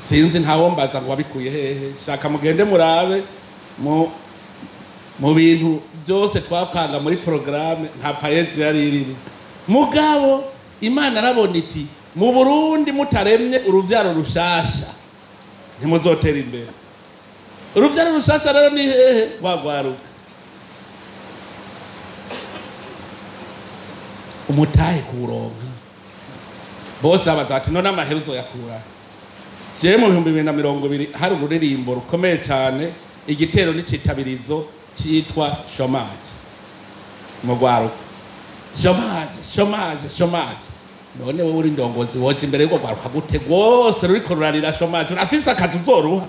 sinzi ntawombaza ngo wabikuye hehe shaka mugende murabe mu bintu byose twapanga muri programme nta payeje yari iri mugabo Imana arabona iti mu Burundi mutaremye uruvyaro rushasha ntimuzotera imbere. Uruvyaro rushasha rero ni hehe gwagwaruka umutahe kuronka bose abazati none amaheruzo yakura je mu 2020 hari ururirimbo rukomeye cyane igitero n'icitabirizo cyitwa chômage mu gwaruka chômage none wowe uri ndongozi woje imbere yuko gwaruka gute gose ruriko rurarira chômage urafise akazi uzoruha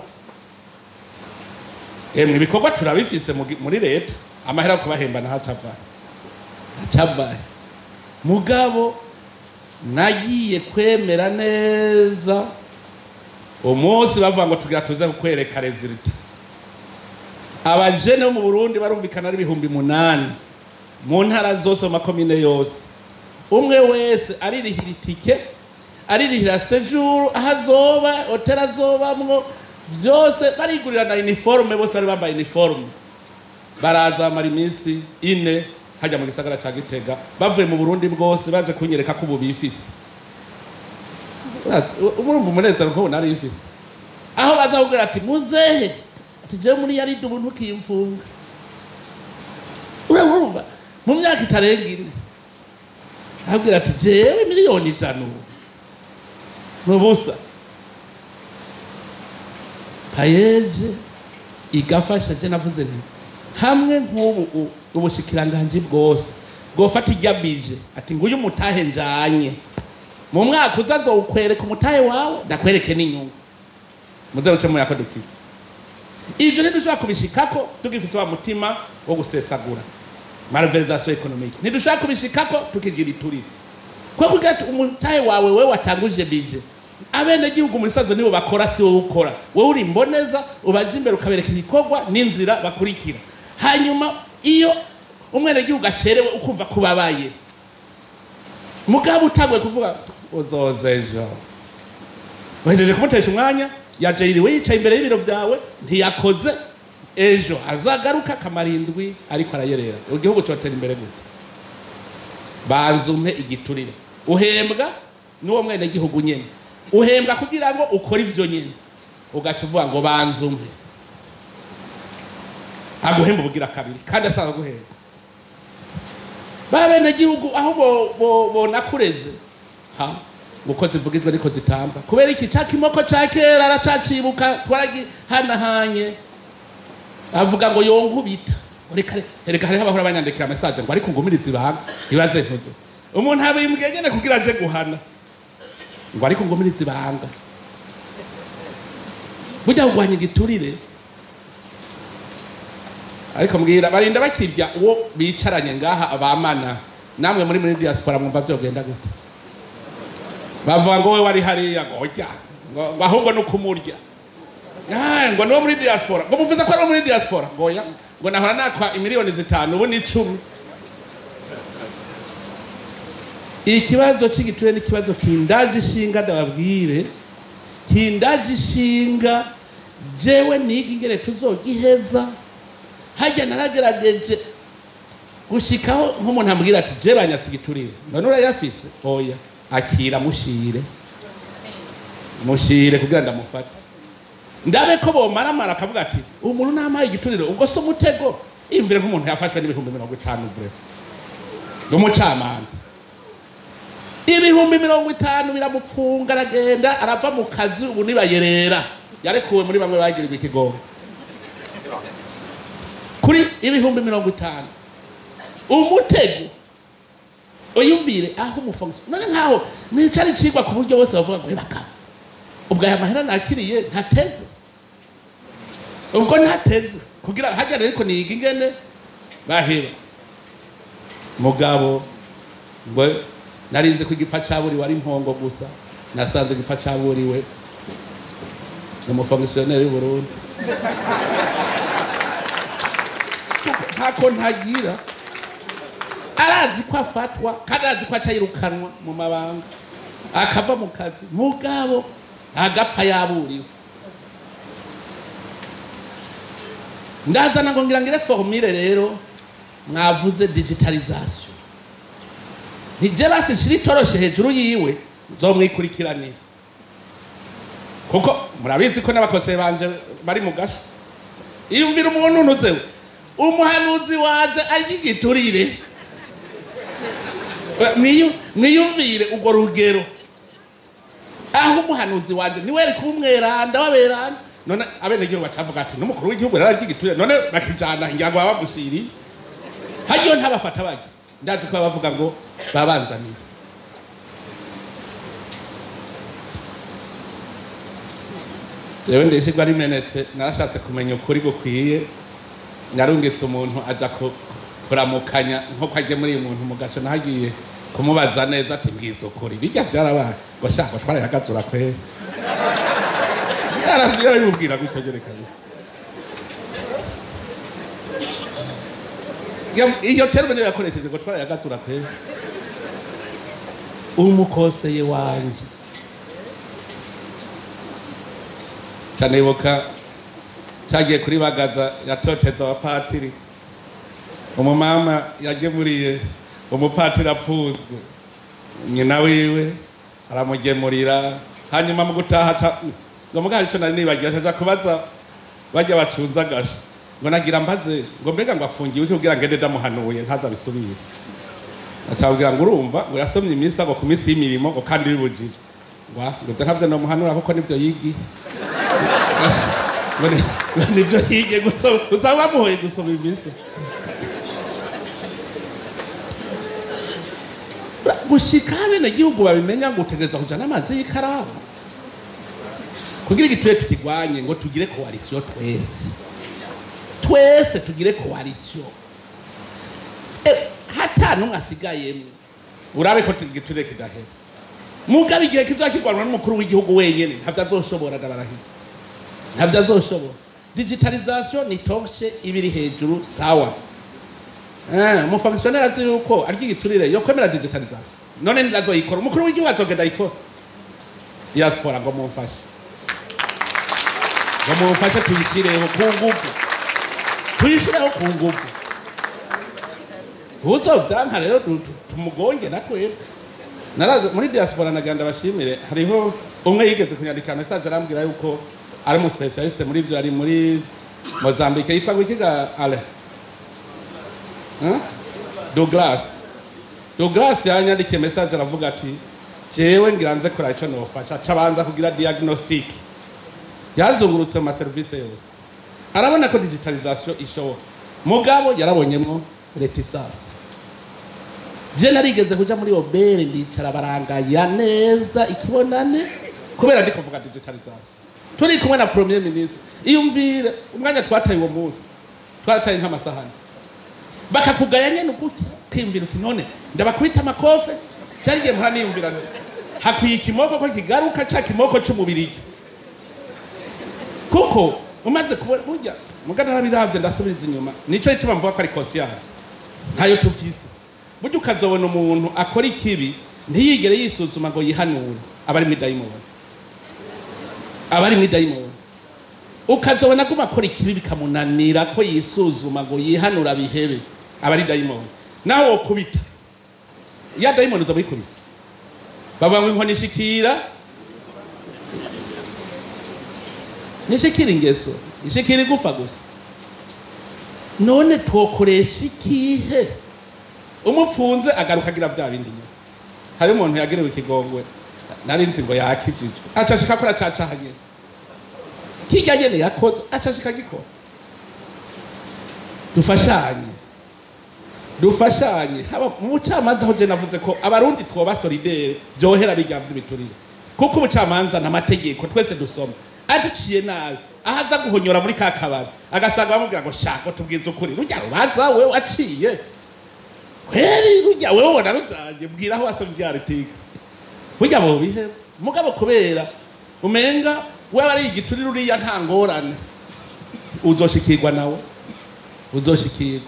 ibikorwa turabifise muri leta amahera kubahemba na hacava mugabo nagiye kwemera neza umunsi bavuga ngo tugira tuze kukwereka resultat abajene mu Burundi barumvikana ari 8,000 mu ntara zose mu makomine yose umwe wese aririhira itike aririhira séjour ahazoba hotel azobamwo byose barigurira na uniforme bose ari bambaye uniforme baraza amara iminsi 4 hajya mu gisagara ca Gitega bavuye mu Burundi bwose baje kunyereka ko ububifise umurumva umunezero ko nari ifise aho baza kugira ati muzehe ati je muri yari ubuntu kimfunga urumva mu myaka itarenga ine abwira ati jewe miliyoni 5 nubusa payeje igafasha je navuze nti hamwe nk'ubu ubushikiranganje bwose gofata iryabije ati nguyu mutahe njanye mu mwaka uzazo ukwereka umutahe wawe ndakwereke n'inyungu muze uce mu yakodukiza ivyo ntidushaka kubishikako tugifise wa mutima wo gusesagura malversation économique ntidushaka kubishikako tukigira iturire kwa kugira umutahe wawe wewe watanguje bije abene gihugu muri sazo nibo bakora si wowe ukora wowe uri mboneza ubaje imbere ukabereka ibikorwa n'inzira bakurikira hanyuma iyo umwene gihugu acerewe ukumva kubabaye mugabo utagwe kuvuga uzozejo wajeje kumutesha umwanya yaje iriwe yicaye imbere y'ibiro byawe ntiyakoze ejo azagaruka kamarindwi ariko arayerera igihugu cyotera imbere gute banzumpe igiturire uhembwa n'uwo mwene gihugu nyene uhembwa kugira ngo ukore ivyo nyene ugaca uvuga ngo banzumpe aguhemba bugira kabiri kandi asanga guhemba babene gihugu aho bo nakureze ha gukoze vugizwe ariko zitamba kubera iki cakimoko cakera aracacibuka twaragi hanahanye avuga ngo yonkubita reka hari abahora banyandikira message ngo ariko ngumiriza ibanga ibaze ntuze umuntu abimbwegene kugira aje guhana ngo ariko ngumiriza ibanga burya kugwanya igiturire ariko mbwira barinda bakirya uwo bicaranye ngaha abamana namwe muri diaspora mwumva byo genda gute bavuga ngo we wari hariya gojya ngo ahubwo no kumurya ngo no muri diaspora ngo muvuze ko ari muri diaspora ngoya ngo nahora nakwa imiliyoni 5 ubu ni 10 ikibazo cy'igiture ni kibazo kindaje shinga ndababwire kindaje shinga jewe nigi ngere tuzogiheza hajya naragerageje gushikaho nk'umuntu ambwira ati je banyatse igiturire none urayafise oya akira mushire kugira ndamufata ndabe ko bomaramara akavuga ati umuntu namaye igiturire ubwo so mutego imvire nk'umuntu yafashwe n'ibihumbi 50 vure n'umucamanza ibihumbi 50 biramupfunga aragenda arava mu kazi ubu nibayerera yarekuwe muri bamwe bagirirwa ikigongo kuri ibihumbi 50 umutego uyumvire aho umufonction none nkaho nicari cigwa ku buryo bose bavuga ngo baka ubwo aya mahera nakiriye ntateze ubwo ntateze kugira hajya ariko niga ingene bahera mugabo ngo narinze ku gifa caburi wari impongo gusa nasanze gifa caburi we umufonctionnaire y'u Burundi hako ntagira arazi ko afatwa kandi arazi ko acayirukanwa mu mabanga akava mu kazi mugabo agapfa yaburiwe. Ndazana ngo ngira ngire formule rero mwavuze digitalization. Nije basi shiri toroshe hejuru yiwe nzomwikurikirane. Kuko murabizi ko n'abakose banje bari mu gasho. Iyumvira umuntu ntuzewe. Umuhanuzi waje agigiturire. Mwiyumvire ugo rugero. Aho umuhanuzi waje niwe kumweranda waberanda. None abene gihugu bacavuga ati n'umukuru w'igihugu raragigiturire none bakijana ngira ngo babagushiri. Hagiyo ntabafata bagi. Ndazi ko bavuga ngo babanzaniye. Jewe ndishigwa rimenetse narashatse kumenya ukuri gukwiye. Narungitse umuntu aja kuramukanya nko kwaje muri uyu muntu mugasho nahagiye kumubaza neza ati mbwiza ukuri bijya byarabaye ngo shaka twara yagazura kwe yarabwira yubwira gutegereka iyo terme yakoresheje ngo twara yagazura kwe umukoseye wanje cyanibuka cyagiye kuri bagaza yatoteza abapatiri umumama yagemuriye umupatiri apfunzwe nyina wiwe aramugemurira hanyuma mu gutaha ngo mugari cyo nari nibagiye aza kubaza bajya bacunza gasho ngo nagira mbaze ngo mbega ngo afungiwe kugira ngende ndamuhanuye ntaza bisubire acabwira ngo urumva ngo yasomye iminsi ngo ku minsi y'imirimo ngo kandi ribujije ngo nkavye no muhanura kuko nivyo yigi nibyo yige gusaba bamuhoye gusoma iminsi gushika bene gihugu babimenya ngo utegereza kujana amazi y'ikaramu kugira igituye tukigwanye ngo tugire coalition twese tugire coalition hata numwe asigayemwe urabe ko tugiture kidahera mugabe igihe kizakirwanwa n'umukuru w'igihugu wenyene ntavyo azoshobora ndabarahiye ntabyo azoshobora. Digitalization ni toshe ibiri hejuru sawa. Mu fonctionnaire azi yuko arya igiturire yo kwemera digitalization. None ndazoyikora umukuru w'igihugu azogenda ikora. Diaspora ngo mumfashe. Ngo mumfashe tuyishireho ku ngufu. Tuyishireho ku ngufu. Uzovyanka rero tumugonge natwe. Naraza muri diaspora naganda bashimire hariho umwe yigeze kunyandika message arambwira yuko ari mu specialiste muri byo ari muri Mozambique yitwa gwikiga ale Douglas yanyandike message aravuga ati jewe ngiranze kora ico nofasha cabanza kugira diagnostic yazungurutse mu service yose arabona ko digitalization ishoboka mugabo yarabonyemo reticence je narigeze kuja muri obere ndicara barangaya neza ikibonane kubera ndiko kuvuga digitalization turi kumwe na premier ministre iyumvire umwanya twataye uwo munsi twataye nk'amasahani bakakugaya nyene ukuti kwimvira uti none ndabakwita amakofe cyarigiye muhana niyumvirana hakwiye ikimoko ko kigaruka ca kimoko c'umubiri kuko umaze kubona burya mugana nabiravye ndasubiriza inyuma nico ituma mvuga ko ari conscience ntayo tufise burya ukazobona umuntu akora ikibi ntiyigere yisuzuma ngo yihanure abari mu daimoni ukazobona ko bakora ikibi bikamunanira ko yisuzuma ngo yihanura bihebe abari daimoni naho okubita ya daimoni uzobikubisa baba ngo inkoni nishikira ingeso ishikira igufa gusa none twokoresha ikihe umupfunze agaruka agira bya bindi nyine hari umuntu yagerewe ikigongwe narinzi ngo yakijijwe acashika kora cacahanye kijya nyene yakoze acashika gikora dufashanye haba mu camanza aho je navuze ko abarundi twoba solidaire byohera bijya by'ibiturire kuko ubucamanza n'amategeko twese dusoma aduciye nabi ahaza guhonyora muri kakabari agasanga bamubwira ngo shako tubwiza ukuri rujya rubaza wewe waciye kweri rujya wewe wona rujanye bwira aho wasomye byaritiga burya bo bihe mugabo kubera umenga wewe ari igiturire uriya nta ngorane uzoshikirwa nawe uzoshikirwa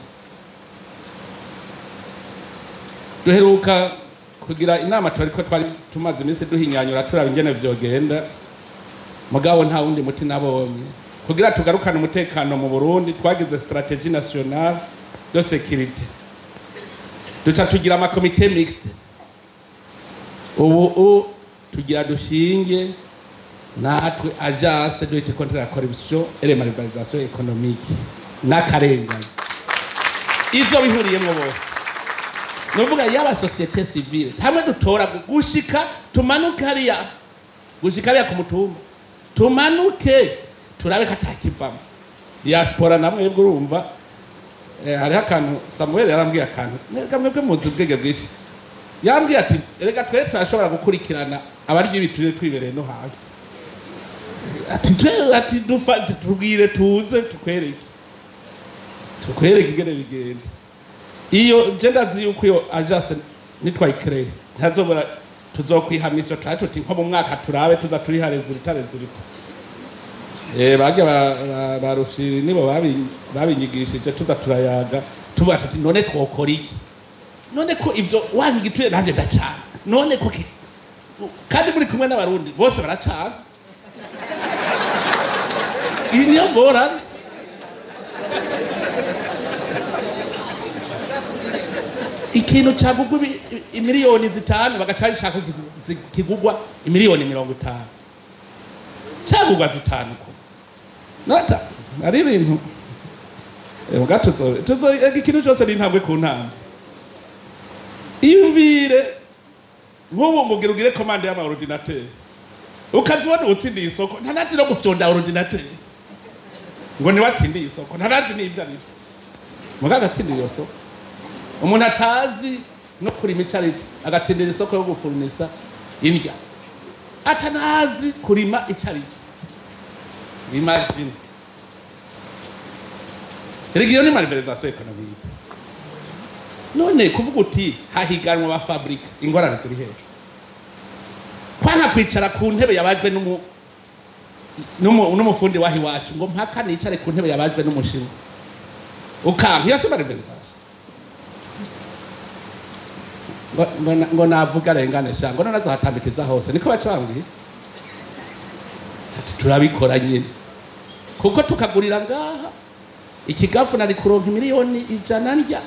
duheruka kugira inama twari ko twari tumaze iminsi duhinyanyura turaba ingene vyogenda mugabo nta wundi muti nabonye kugira tugarukane umutekano mu Burundi twagize stratégie nationale de sécurité duca tugira amakomite mixte ubu tugira dushinge natwe agence de lutte contre la corruption et la malversation économique n'akarengane izo bihuriyemo bose nuvuga yaba société civile hamwe dutora gushika tumanuke hariya ku mutumba tumanuke turabe katakivamo diaspora namwe urumva hari akantu Samuel yarambwiye akantu kamwe bwe muzi ubwege bwishi yambwiye ati rega twe turashobora gukurikirana abaryo ibiturire twibereye no hanze ati dufate tubwire tuze tukwereke ingene bigenda iyo je ndazi yuko iyo agence nitwayikireye ntazobora tuzokwihamisha tuti nko mu mwaka turabe tuza turi hareze rutareziriko bajya barushiri nibo babinyigishije tuza turayaga tuvuga tuti none twokora iki none ko ibyo wangi gituye nanje ndacana none ko kandi muri kumwe n'abarundi bose baracana iyi niyo ngorane ikintu cyagugwa imiliyoni 5 bagacashaka kigugwa imiliyoni 50 cyagugwa 5 ko nata ari ibintu mugato tuzo ikintu cyose ni ntabwe ku ntambwe iyumvire nk'ubu mugirugire commande y'ama ordinateur ukazibona utsindiye isoko ntanazi no gufyonda ordinateur ngo ni watsindiye isoko ntanazi n'ivyo ari mugaga atsindiye isoko umuntu atazi no kurima icariki agatsindira isoko yo gufurnisa indya atanazi kurima icariki imagine region ni malversation économique none kuvuga uti hahiganwa ba fabrique ingorane ziri hejuru kwanka kwicara ku ntebe yabajwe n'umufundi wahi wacu ngo mpaka nicare ku ntebe yabajwe n'umushinwa ukampa yose malversation ngo navuga rengane shango none azahatambikiza hose niko bacambwiye turabikora nyine kuko tukagurira ngaha ikigafu nari kuronka miliyoni 100 ndya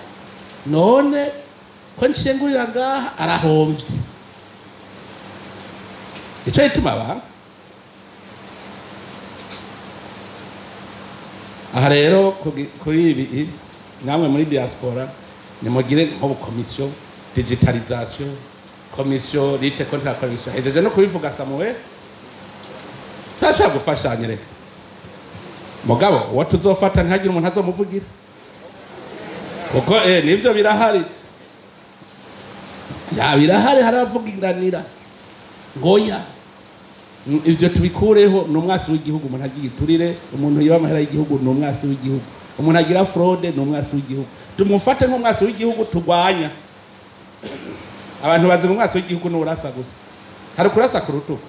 none ko nshengurira ngaha arahomvye ico ituma abantu aha rero kuri ibi namwe muri diaspora nimugire nko commission digitalisation commission lutte contre la corruption ejeje no kubivuga Samuel tasha gufashanya reka mugabo uwo tuzofata ntihagire umuntu azomuvugira kuko nivyo birahari birahari haravugiranira ngoya ivyo tubikureho n'umwasi w'igihugu umuntu agiye turire umuntu yiba amahera y'igihugu n'umwasi w'igihugu umuntu agira fraude n'umwasi w'igihugu tumufate nk'umwasi w'igihugu tugwanya abantu bazi umwasi w'igihugu n'urasa gusa hari kurasa ku rutugu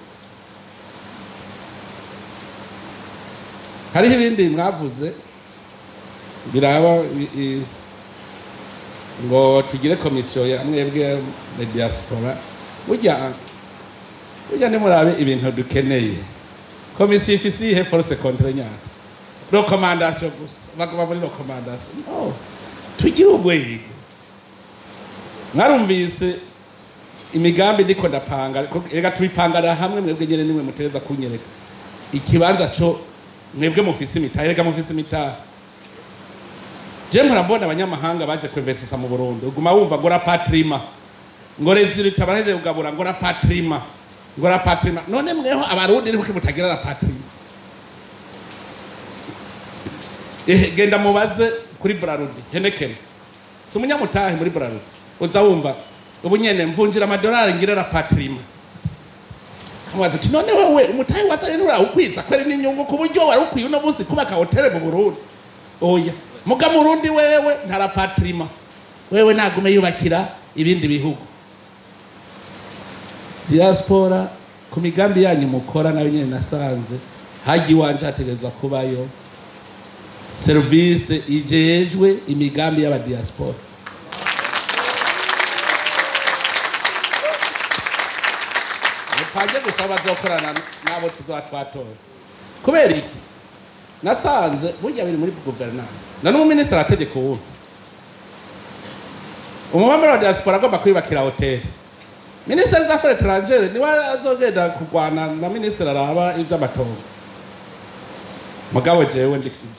hariho ibindi mwavuze biraba ngo tugire komisiyo ya mwebwe ya diaspora burya nimurabe ibintu dukeneye komisiyo ifise ihe force contre nyaka recommandation gusa bagaba muri recommandation no tugire urwego mwarumvise imigambi ndiko ndapanga rega tubipangara hamwe mwebwe nyene nimwe mutereza kunyereka ikibanza co mwebwe mufise imitahe rega mufise imitahe je murabona abanyamahanga baje kwinvestisa mu Burundi uguma wumva ngo rapatrima ngo rezilita baraje kugabura ngo rapatrima none mweho abarundi niko mutagira rapatrima genda mubaze kuri Brarudi Henekene si umunyamutahe muri Brarudi uza wumva ubu nyene mvunjira amadolari ngira rapatrima kamwaza uti none wewe umutahe watanye nura ukwiza kweri n'inyungu ku buryo wari ukwiye uno munsi kubaka hotel mu Burundi oya muga murundi wewe ntarapatrima wewe nagume yubakira ibindi bihugu diaspora ku migambi yanyu mukora nayo nyene nasanze haji wanje hategezwa kubayo service ijejwe imigambi y'aba diaspora twaje gusaba bazokorana nabo tuzatwatora kubera iki nasanze burya biri muri governance na n'umuminisitiri ategeka ubu umubambara wa diaspora agomba kwibakira hotel minisitiri des affaires étrangères niwe azogenda kurwana na minisitiri araba ivy'amatongo mugabo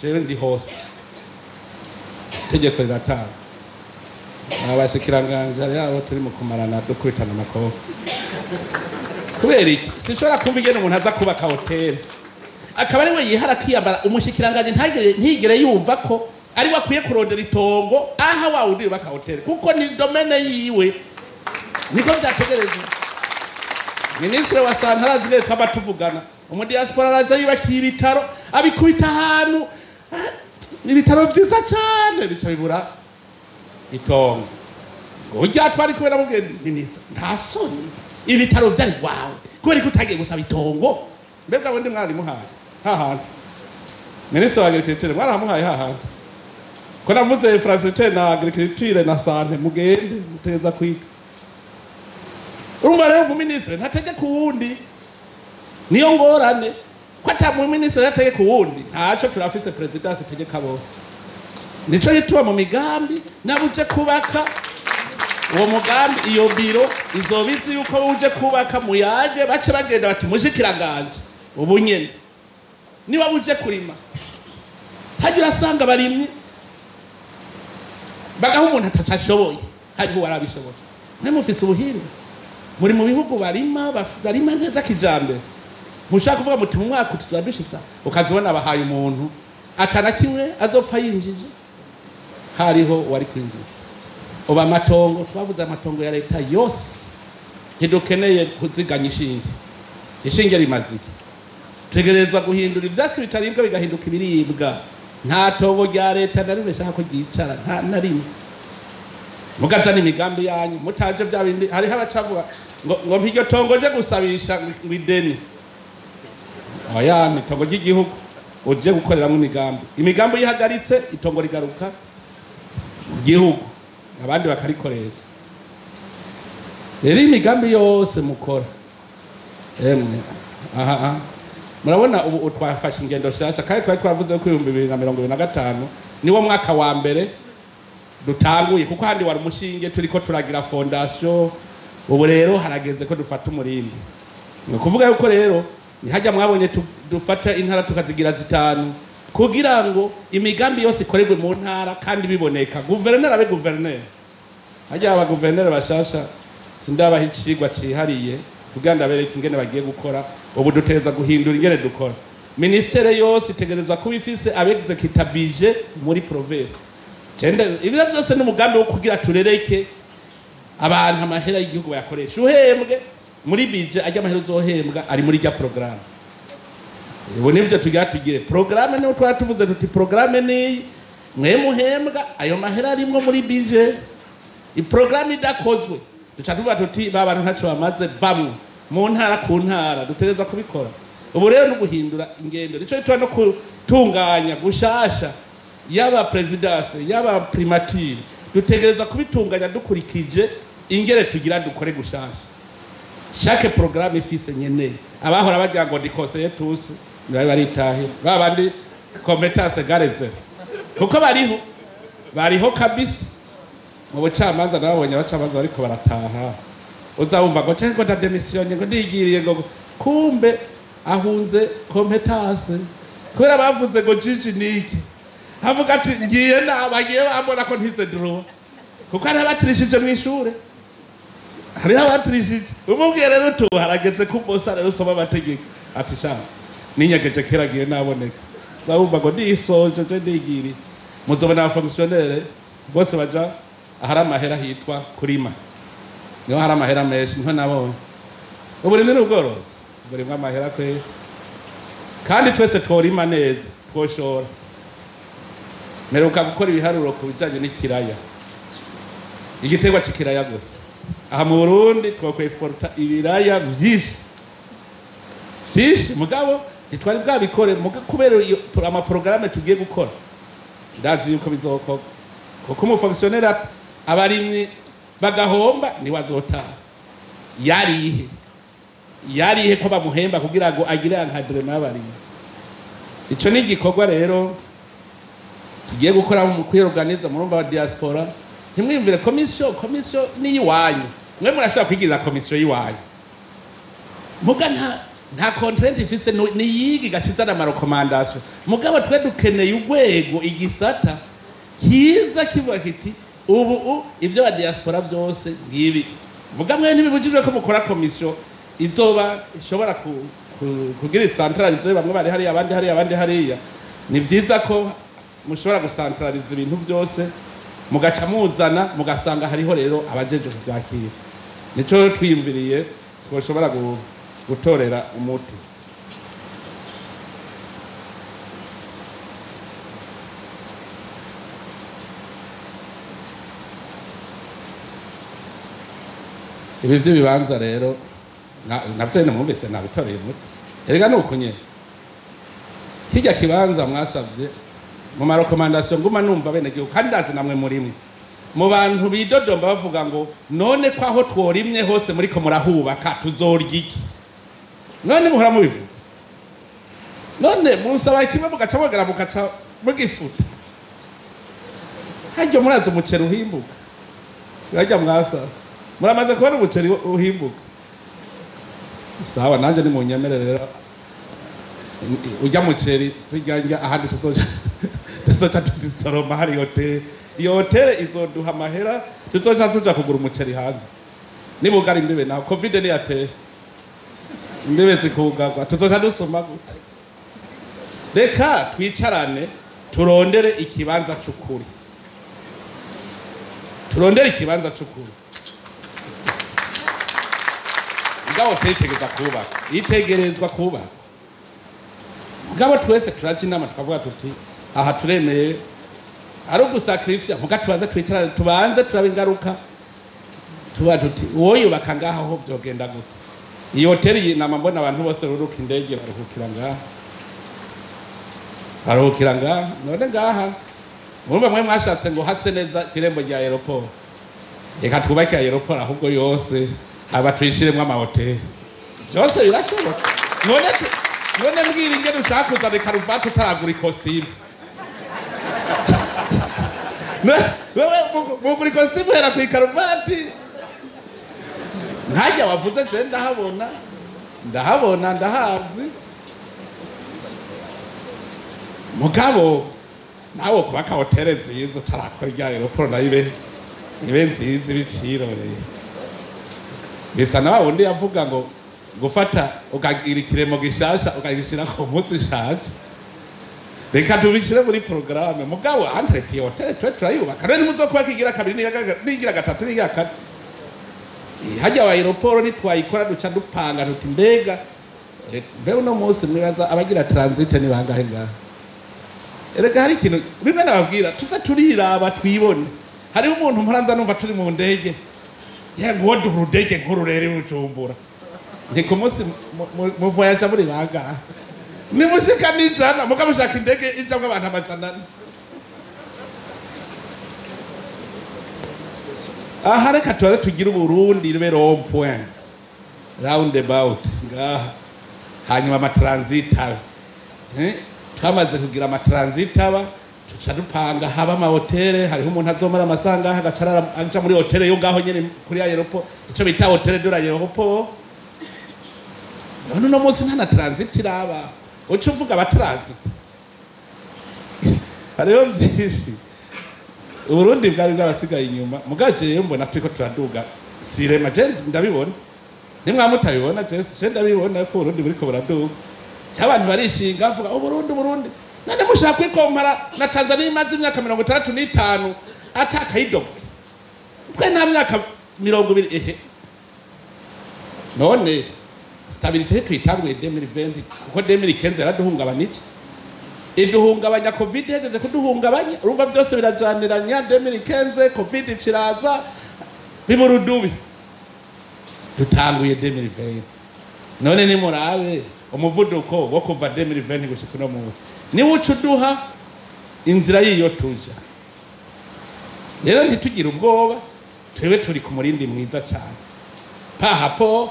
jewe ndi hose tegeko riratanga abashikiranganje yabo turi mu kumarana dukubitana amakofi kubera iki sinshobora kumva igene umuntu aza kubaka hotel akaba ari we yihara kwiyambara umushikiranganje ntigere yumva ko ari wakwiye kurondera itongo aha wa undi yubaka hotel kuko ni domaine yiwe niko byategerezwa minisitiri wa santara azigere kaba tuvugana umudiaspora araja yubakira ibitaro abikubita ahantu ibitaro byiza cyane bica bibura itongo urya twari kubera mubwiye minisitiri nta soni ibitaro byari wawe kubera ko utagiye gusaba itongo mbega wundi mwari muhaye hahantu minisitiri wa agriculture mwaramuhaye hahantu ko navuze infrastructure na agriculture na sante mugende muteza kwiga urumva rero umuminisitiri ntategeka uwundi niyo ngorane ko ata umuminisitiri ategeka uwundi ntaco turafise presidence itegeka bose nico yitwa mu migambi nabuje kubaka uwo mugambi iyo biro izobizi yuko uje kubaka muyaje bace bagenda bati mushikiranganje ubu nyene niba uje kurima hagira asanga barimye bagaho umuntu atacashoboye hariho warabishoboye mwe mufise ubuhinga muri mu bihugu barima neza kijambere mushaka kuvuga muti mu mwaka tuzabishitsa ukazibona abahaye umuntu atana kimwe azopfa yinjije hariho wari kwinjiza uba amatongo twavuze amatongo ya leta yose ntidukeneye kuziganya ishinge rimaze iki tegerezwa guhindura ivyatsi bitaribwa bigahinduka ibiribwa nta tongo rya leta na rimwe shaka ko ryicara nta na rimwe mugazana imigambi yanyu mutaje bya bindi hariho abacavuga ngo mpiryo tongo je gusabisha ngwideni oya ni tongo ry'igihugu uje gukoreramo imigambi yihagaritse itongo rigaruka igihugu abandi bakarikoresha rero imigambi yose mukora emwe aha murabona ubu twafashe ingendo shasha kandi twari twavuze ko 2025 niwo mwaka wa mbere dutanguye kuko handi wari umushinge turiko turagira fondation ubu rero harageze ko dufata umurindi ni kuvuga yuko rero nihajya mwabonye dufata intara tukazigira zitanu kugira ngo imigambi yose ikorerwe mu ntara kandi biboneka guverineri abe guverineri hajya aba guverineri bashasha sindabaho ikigwa cihariye kugira ngo abereke ingene bagiye gukora ubu duteza guhindura ingene dukora ministere yose itegerezwa kuba ifise abexecutive muri province ibyo byose n'umugambi wo kugira turereke abantu amahera y'igihugu bayakoresha uhembwe muri bije ajya amahera uzohembwa ari muri rya programme ubu nibyo tugire programme niho twatuvuze tuti programme ni mwe muhembwa ayo mahera arimwo muri bije iprogramme idakozwe duca tuvuga tuti babantu ntaco bamaze bamwe mu ntara ku ntara dutereza kubikora ubu rero no guhindura ingendo nico bitwa no kutunganya gushasha yaba presidence yaba primature dutegereza kubitunganya dukurikije ingere tugira dukore gushasha chaque programme ifise nyene abahora bagira ngo dikoseye tusi baritahe babandi competence gareze kuko bariho kabisa mu bucamanza nabonye abacamanza bariko barataha uzabumva ngo cyangwa nda demission ngo ndigiriye ngo kumbe ahunze competence kubera bavuze ngo jiji niki havuga ati ngiye nabagiye bambona ko ntize draw kuko ari abatirishije mu ishure hari abatirishije umubwiye rero tuharageze ku bosa rero usoma amategeko ati sha ninyageje keragiye naboneka zabumva ngo ndisoje je ndigiriye muzobona abafonctionnaire bose baja ahari amahera hitwa kurima niho hari amahera menshi niho nabonye uburimwe n'ubworozi burimwe amahera kwe kandi twese tworima neza twoshora meruka gukora ibiharuro ku bijanye n'ikiraya igiterwa c'ikiraya gusa aha mu Burundi twokwesporta ibiraya byinshi mugabo ntitwari bwabikore kubera amaprograme tugiye gukora ndazi yuko bizokorwa kuko umufonctionnaire abarimyi bagahomba ni wazotaha yarihe yarihe ko bamuhemba kugira ngo agire encadrement y'abarimyi. Ico ni igikorwa rero tugiye gukora mu kwiorganiza murumva wa diaspora. Ntimwiyumvire komisiyo ni iwanyu, mwe murashobora kwigirira komisiyo y'iwanyu, muga nta contrainte ifise ni yigi gashizana amarekomandasiyo. Mugabo twe dukeneye urwego igisata kiza kivuga kiti ubu ivyo ba diaspora vyose ngibi. Muga mwe ntibibujijwe ko mukora komisiyo izoba ishobora kugira centralize, bamwe bari hariya abandi hariya abandi hariya. Ni vyiza ko mushobora gucentraliza ibintu byose mugaca muzana mugasanga hariho rero abajeje kubyakira. Nico twiyumviriye twoshobora gutorera umuti. Ibi by'ibibanza rero nabyo mwumvise nabitoreye umuti. Erega nuko nyene kijya kibanza mwasavye mu marekomandasiyo nguma numva bene gihugu kandi ndazi namwe murimwe mu bantu bidodomba bavuga ngo none ko aho tworimye hose muriko murahubaka tuzorya iki? None muhora mubivuga, none musaba ikimwe mugaca mwogera mugaca mugifuta. Haryo murazi umuceri uhimbuka, harya mwasaba muramaze kubona umuceri uhimbuka. Sawa, nanje ni munyemerera ujya muceri zijyanja ahandi tuzoca tuzisoroma hari hoteli. Iyo hoteli izoduha amahera tuzoca tuja kugura umuceri hanze. Nibugara imbibe naho covid ni yateye imbibe zikugagwa tuzoca dusoma gute? Reka twicarane turondere ikibanza c'ukuri, turondere ikibanza c'ukuri. Ngabo tekereza kubaka, itegerezwa kubaka. Ngabo twese turaje inama twavuga tuti aha turemeye ari ugusacrifice muga tubanze twicarane tubanze turabe ingaruka tuba tuti woyubaka ngaha ho byogenda gute. Iyo hoteli inama mbona abantu bose ruruka indege baruhukira ngaha none ngaha murumva mwe mwashatse ngo hase neza kirembo rya aeroport. Reka twubake aeroport ahubwo yose haba tuyishiremwe amahoteli byose birashoboka. None mbwira ingene ushaka kuzana karuvati utaragura ikositimu. Wewe mugura ikositimu hera ku ikaruvati. Nkajya wavuze je ndahabona ndahazi. Mugabo nawe kubaka hoteli nziza utarakora irya aeroport nayo ibe nziza ibicirore. Bisa na wundi yavuga ngo gufata ukagira ikiremo gishasha ukagishira ku munsi shaje. Reka tubishire muri programme mugabo entretie hotel twe turayubaka rero muzokuba kigira kabiri nigira gatatu nigira kane. Hajya wa aeroport ni twayikora duca dupanga tuti mbega uno munsi mwibaza abagira transit ni bangahe ngaha. Erega hari ikintu bimwe nababwira tuza turiraba twibone. Hari umuntu mpuranza numva turi mu ndege ngo duhurudege nkuru rero Bujumbura. Ni ku munsi mu voyage muri bangahe? Ni mushika nijana mugabo shaka indege ijamwe abantu amajana. Aha reka tuze tugira Burundi rube rond point round about ngaha hanyuma ama transit twamaze kugira ama transit aba tuca dupanga haba ama hotel. Hariho umuntu azomara amasanga agacara anja muri hotel yo ngaho nyene kuri aeroport ico bita hotel de l'aéroport. None no munsi nta transit iraba uco uvuga aba transit. Hariho byinshi Uburundi bwari bwarasigaye inyuma mugaje mbona turiko turaduga sirema je ndabibona nimwamutabibona je ndabibona ko Uburundi buriko buraduga. Cy'abantu barishinga avuga Uburundi nane mushaka kwikompara na Tanzania imaze imyaka 65 atakayidogo twe nta myaka 20 none stabilité tuyitangwe 2020 kuko 2015 yaraduhungabanije iduhungabanya covid hejeje kuduhungabanya urumva byose birajaniranya 2015 covid kiraza biburudubi dutanguye 2020 none ni murabe umuvuduko wo kuva 2020 gushika no munsi ni ucuduha inzira yiyo tuja. Rero ntitugira ubwoba twebe turi ku murindi mwiza cyane pahapo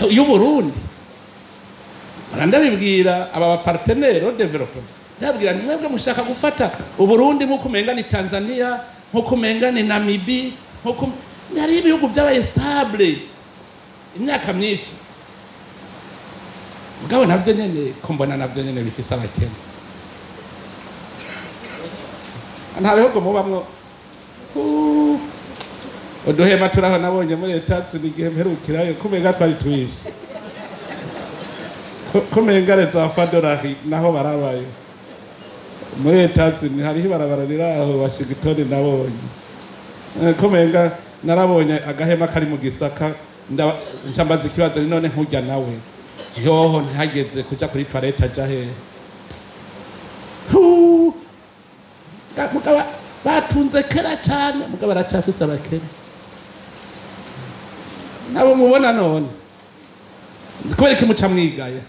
y'u Burundi. Ndabibwira aba partenaire au développement, ndabwira ni mwebwe mushaka gufata u Burundi nko kumenga ni Tanzania, nko kumenga ni Namibia, nko nari ibihugu by'abaye stable imyaka myinshi, mugabo navyo nyene ko mbona navyo nyene bifise abakene. Nta bihugu mubamwo uduhema turaho nabonye muri etatsi n'igihe mperukirayo kumenga twari twishi, kumenga leta fadorari naho barabaye muri etatsi hariho ibarabara riraho Washington nabonye, kumenga narabonye agahema kari mu Gisaka ncambaza ikibazo none nkujya nawe yoho ntihageze kuja kuri toilette aja he mugaba batunze kera cyane, mugaba aracafise abakene nabo mubona none kubera iki muca mwigaye.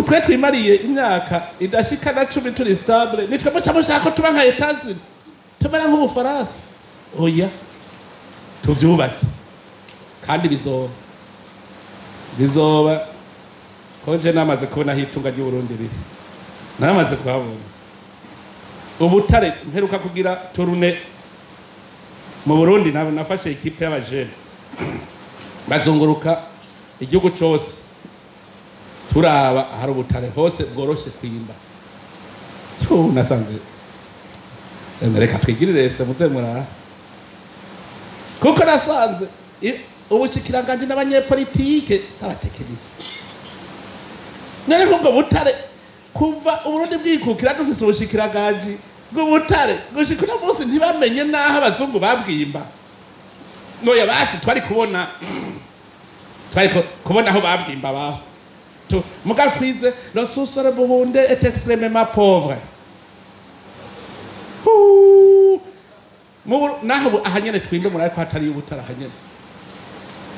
Twe twimariye imyaka idashika na 10 turi stable, nitwe muca mushaka tuba nka Etats-Unis tumera nk'Ubufaransa. Oya, tuvyubake kandi bizoba koje namaze kubona hitunga ry'u Burundi riri, namaze kuhabona ubutare. Mperuka kugira turune mu Burundi, nabo nafashe ikipe y'abajene bazunguruka igihugu cyose turaba hari ubutare hose bworoshe kwimba. Nasanze reka twigirire se muze murara, kuko nasanze ubushikiranganje n'abanyepolitike s'abatekinisi. Nari kubwo butare kuva Uburundi bwikukira dufise ubushikiranganje bw'ubutare gushikira munsi ntibamenye naho abazungu babwimba. Noya basi twari kubona aho babwimba basi muga twize le sous-sol burundais est extrêmement pauvre. Naho ahanyene twimbe muri ariko hatari ubutare ahanyene,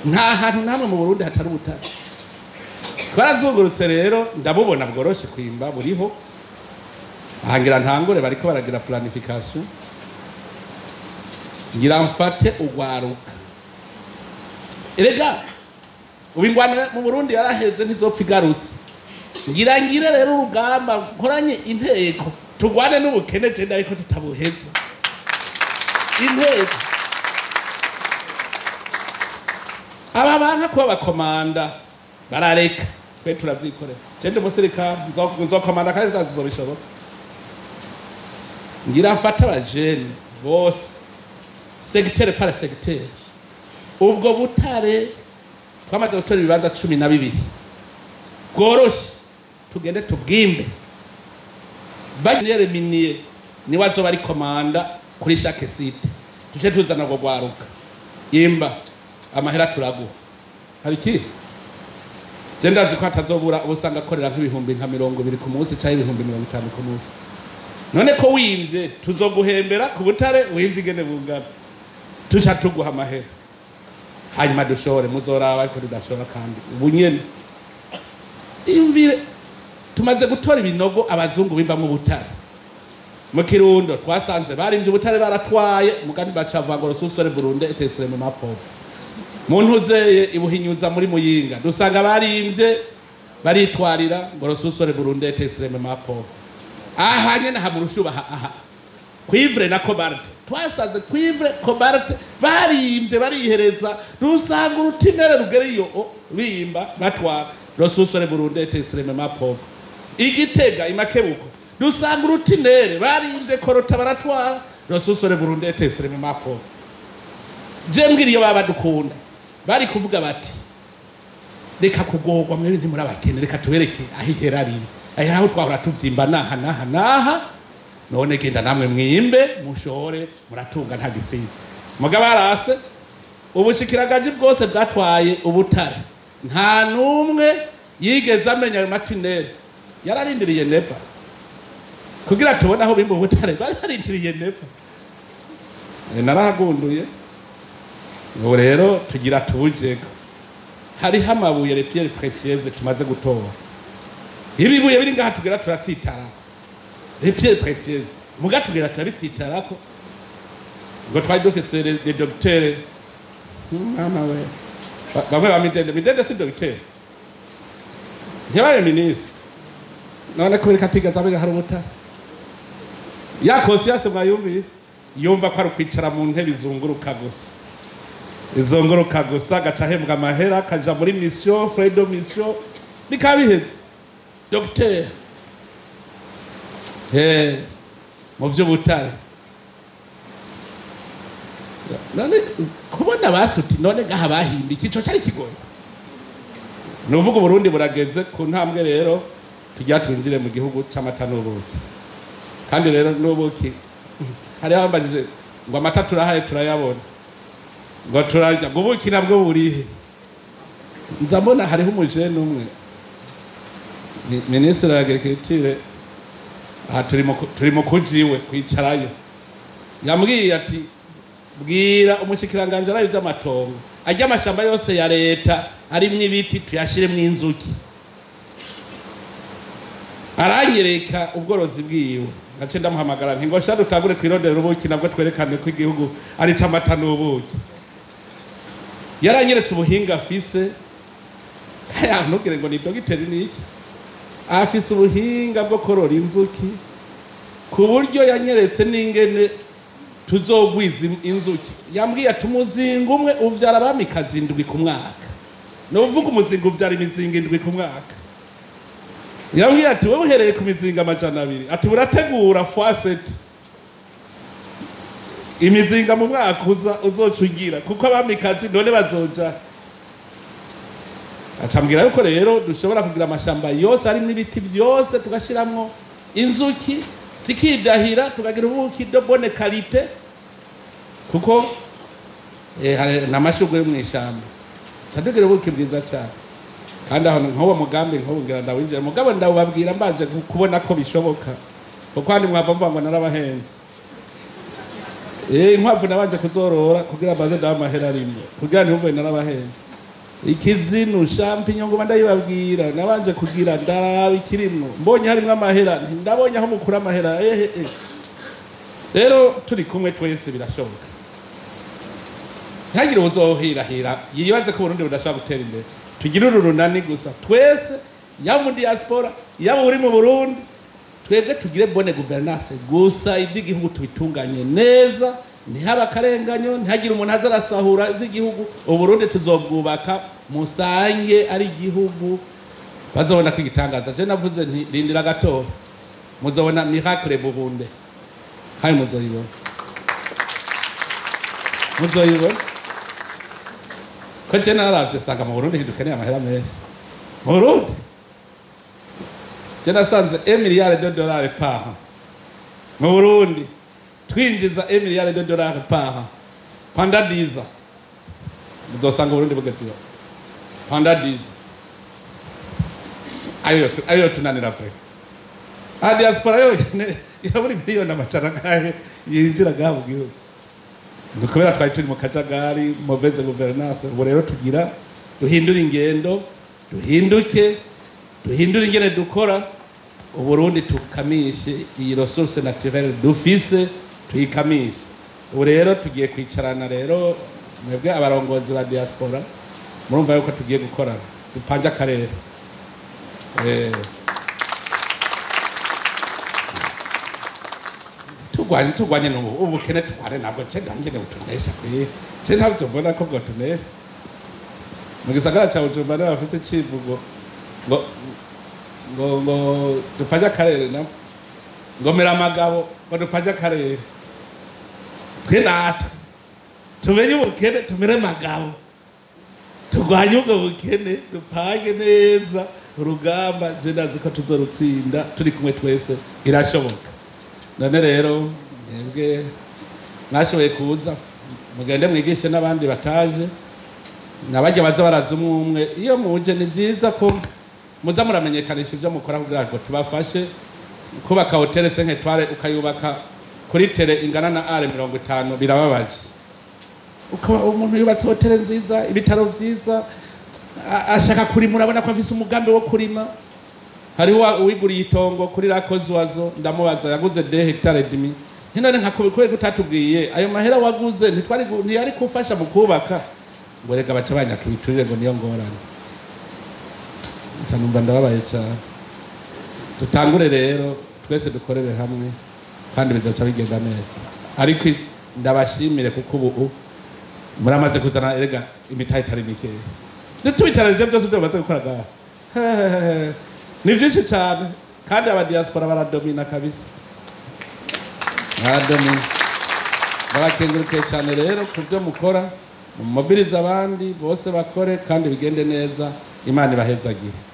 nta hantu namwe mu Burundi hatari ubutare. Twarazungurutse rero ndabubona bworoshe kwimba buriho, ahangira ntangure bariko baragira planification, ngira mfate ugwaruka. Erega ubingwana mu Burundi yaraheze ntizopfa igarutse, ngire rero urugamba nkoranye inteko tugwane n'ubukene je ndayiko tutabuheza inteko. Aba banka kuba bakomanda barareka, twe turavyikorera. Cende umusirikare nzokomanda kandi zazobishobora, ngira mfata abajene bose secteur par secteur. Ubwo butare twamaze gutora ibibanza 12 bworoshe, tugende tubwimbe. Banyere minier ni wazo bari komanda kuri chaque site, tuje tuzana go gwaruka yimba amahera turaguha. Hari ki ndazi ko atazobura ubusanga akorera nk'ibihumbi nka 20 ku munsi cyangwa ibihumbi 50 ku munsi. None ko wimvye tuzoguhembera ku butare wimvye igene bungana, tuca tuguha amahera hanyuma dushore muzoraba ariko tudashora. Kandi ubunyene imvire tumaze gutora ibinogo abazungu bimba mu butare mu Kirundo, twasanze barimvye ubutare baratwaye mugandi bacava ngo sous-sol burundais est extrêmement pauvre. Muntu zeye ibuhinyuza muri Muyinga dusanga barimvye baritwarira ngo sous-sol burundais est extrêmement pauvre. Ahanye na hamurushuba cuivre na cobalt, twasanze cuivre cobalt barimvye barihereza dusanga urutinere rugeriyo bimba batwara sous-sol burundais est extrêmement pauvre. Igitega imakebuko dusanga urutinere barinze korota baratwara sous-sol burundais est extrêmement pauvre. Je mbwiriye baba dukunda bari kuvuga bati reka kugogwa mwe ndi muri abakene, reka tubereke ahihera biri aho twahora tuvyimba naha none genda namwe mwimbe mushore muratunga nta gisiga. Mugabo arase ubushikiranganje bwose bwatwaye ubutare, nta numwe yigeze amenya matinere, yararindiriye nepa kugira tubona aho bimba ubutare, bararindiriye nepa. Naragunduye ngo rero tugira tubujega, hari hamabuye les pierres précieuses tumaze gutora. Ibibuye biri ngaha tugera turatsitara les pierres précieuses, muga tugera turabitsitara ko ngo twari dufise les docteurs mama we bamwe ba midende si dogiteri ntibaye minisitiri none kubera katiga zabiga hari ubutare ya kosiyase mwayumvise yumva ko ari kwicara mu ntebe izunguruka gusa agaca ahembwa amahera akaja muri mission fredo mission bikaba biheze dogiteri mu by'ubutare none kubona basuti none gaha bahimba ikico cyari kigoye nuvuga Burundi burageze ku ntambwe rero tujya twinjire mu gihugu cy'amata n'ubuki kandi rero n'ubuki hari abambajije ngo amata turahaye turayabona ngo turarya ngo ubuki nabwo burihe nza mbona hariho umujene umwe minisitiri wa agriculture aha turi mu kujiwe kwicarayo yambwiye ati bwira umushikiranganje arayo by'amatongo ajya amashamba yose ya leta arimwe ibiti tuyashiremwe inzuki aranyereka ubworozi bwiwe gace ndamuhamagara nti ngo shadu tagure kwirondera ubuki nabwo twerekane ko igihugu ari cy'amata n'ubuki yaranyeretse ubuhinga afise ntugire ngo ni dogiteri niki afise ubuhinga bwo korora inzuki ku buryo yanyeretse n'ingene tuzogwiza inzuki yambwiye ati umuzinga umwe uvyara abamikazi indwi ku mwaka nuvuga umuzinga uvyara imizinga indwi ku mwaka yambwiye ati wowe uhereye ku mizinga 200 ati burategura fwaseti imizinga mu mwaka uzocugira kuko abamikazi none bazoja acambwira yuko rero dushobora kugira amashamba yose ari n'ibiti byose tugashiramwo inzuki zikidahira tukagira ubuki de bonne qualité kuko namashugwe mu ishamba tadugira ubuki bwiza cyane kandi aho nkobo mugambi ngira ndawinjira mugabo ndababwira mbanje kubona ko bishoboka kuko kandi mwava mvuga ngo narabahenze inkwavu nabanje kuzorora kugira baze ndamahera rimwe kugira ntumve narabahenze ikizinu champignon ngo ndayibabwira nabanje kugira ndaraba ikirimwo mbonye harimwe amahera ndabonye aho mukura amahera rero turi kumwe twese birashoboka ntagire uzohirahira yibaze ko Burundi budashaka gutera imbere tugira urunani gusa twese ya mu diaspora ya uri mu Burundi twebwe tugire bonne gouvernance gusa iby'igihugu tubitunganye neza ntihaba akarenganyo ntihagire umuntu azarasahura iby'igihugu Uburundi tuzobwubaka musange ari igihugu bazobona ko igitangaza je navuze nti rindira gato muzobona miracle Burundi hayi muzoyibona ko je naravye sanga mu Burundi hidukeneye amahera menshi mu Burundi je nasanze $1 milliard par an mu Burundi twinjiza $1 milliard par an pendant 10 ans muzosanga Burundi bugatiwa pendant 10 ayo tunanira pe diaspora yo yaburi miliyoni amacana kahe yinjira gaho gihugu ndukubera twari turi mu kajagari mauvaise gouvernance ubu rero tugira duhindura ingendo duhindure ingene dukora Uburundi tukamishe iyi ressource naturelle dufise tuyikamishe ubu rero tugiye kwicarana rero mwebwe abarongozi ba diaspora murumva yuko tugiye gukora dupanje akarere tugwanye ubukene tware nabwo ngene butunesha kwe ntabyo mbona ko bwatunesha mu gisagara cya Bujumbura bafise icivugo ngo dupanje akarere na ngo mera amagabo ngo dupanje akarere twe natwe tumenye ubukene tumere amagabo tugwanye ubwo bukene dupange neza urugamba je ndazi ko tuzorutsinda turi kumwe twese irashoboka none rero mwebwe mwashoboye kuza mugende mwigishe n'abandi bataje nabajya baza baraza umwe iyo muje ni byiza ko muza muramenyekanisha ibyo mukora kugira ngo tubafashe kubaka hotel 5 étoiles ukayubaka kuri tere ingana na R50 birababaje ukaba umuntu yubatse hotel nziza ibitaro byiza ashaka kurima urabona ko afise umugambi wo kurima hari uwiguriye itongo kuri rakozi wazo ndamubaza yaguze 2 hectares dimi none nkakubikwe gutatubwiye ayo mahera waguze ntiyari kufasha mu kubaka ngo reka bace banyaka ibiturire ngo niyo ngorane. Numva ndababaye cyane. Dutangure rero twese dukorere hamwe kandi bizaca bigenda neza. Ariko ndabashimire kuko ubu muramaze kuzana erega imitahe itari mikeya. Ntitubitaranije byose byo bamaze gukora ngaha. Ni byinshi cyane kandi aba diaspora baradomina kabisa. Baradomina. Barakengurukiye cyane rero ku byo mukora, mumobiriza abandi bose bakore kandi bigende neza. Imana ibahezagire.